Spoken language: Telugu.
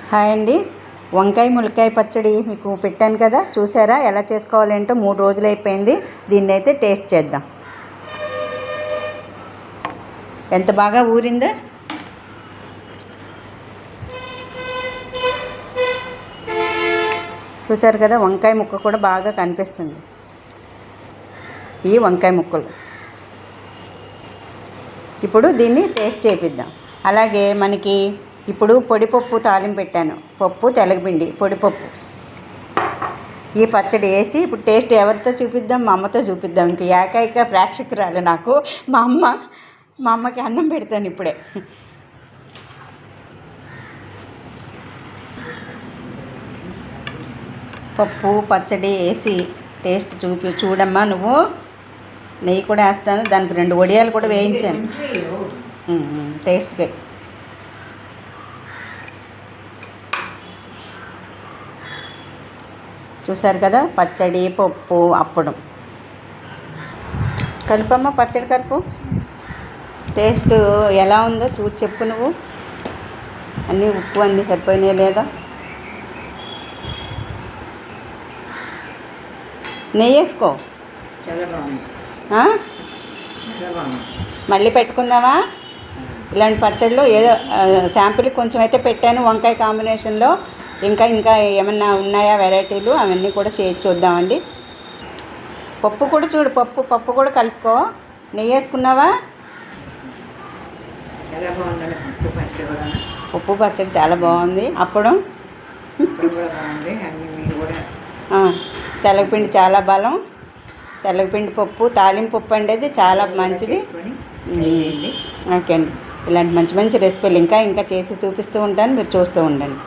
హాయ్ అండి. వంకాయ ములక్కాయ పచ్చడి మీకు పెట్టాను కదా, చూసారా ఎలా చేసుకోవాలేంటో? 3 రోజులు అయిపోయింది. దీన్ని అయితే టేస్ట్ చేద్దాం. ఎంత బాగా ఊరిందో. చూసారు కదా, వంకాయ ముక్క కూడా బాగా కనిపిస్తుంది. ఈ వంకాయ ముక్కలు ఇప్పుడు దీన్ని టేస్ట్ చేపిద్దాం. అలాగే మనకి ఇప్పుడు పొడిపప్పు తాలింపు పెట్టాను. పప్పు, తెలగపిండి, పొడిపప్పు, ఈ పచ్చడి వేసి ఇప్పుడు టేస్ట్ ఎవరితో చూపిద్దాం? మా అమ్మతో చూపిద్దాం. ఇంక ఏకైక ప్రేక్షకురాలు నాకు మా అమ్మకి అన్నం పెడతాను ఇప్పుడే. పప్పు పచ్చడి వేసి టేస్ట్ చూడమ్మా. నువ్వు నెయ్యి కూడా వేస్తాను, దానికి 2 వడియాలు కూడా వేయించాను టేస్ట్గా. చూసారు కదా, పచ్చడి, పప్పు, అప్పడం. కలుపమ్మ, పచ్చడి కలుపు. టేస్ట్ ఎలా ఉందో చూసి చెప్పు నువ్వు. అన్నీ ఉప్పు అన్నీ సరిపోయినాయా లేదా? నెయ్యి వేసుకో. మళ్ళీ పెట్టుకుందామా? ఇలాంటి పచ్చడిలో ఏదో శాంపిల్కి కొంచెం అయితే పెట్టాను వంకాయ కాంబినేషన్లో. ఇంకా ఏమన్నా ఉన్నాయా వెరైటీలు? అవన్నీ కూడా చూద్దామండి. పప్పు కూడా చూడు, పప్పు కూడా కలుపుకో. నెయ్యి వేసుకున్నావా? పప్పు పచ్చడి చాలా బాగుంది. అప్పడం, తెల్లపిండి చాలా బలం. తెల్లపిండి పప్పు, తాలింపు పప్పు అండి, అది చాలా మంచిది. ఓకే అండి. ఇలాంటి మంచి రెసిపీలు ఇంకా చేసి చూపిస్తూ ఉంటాను, మీరు చూస్తూ ఉండండి.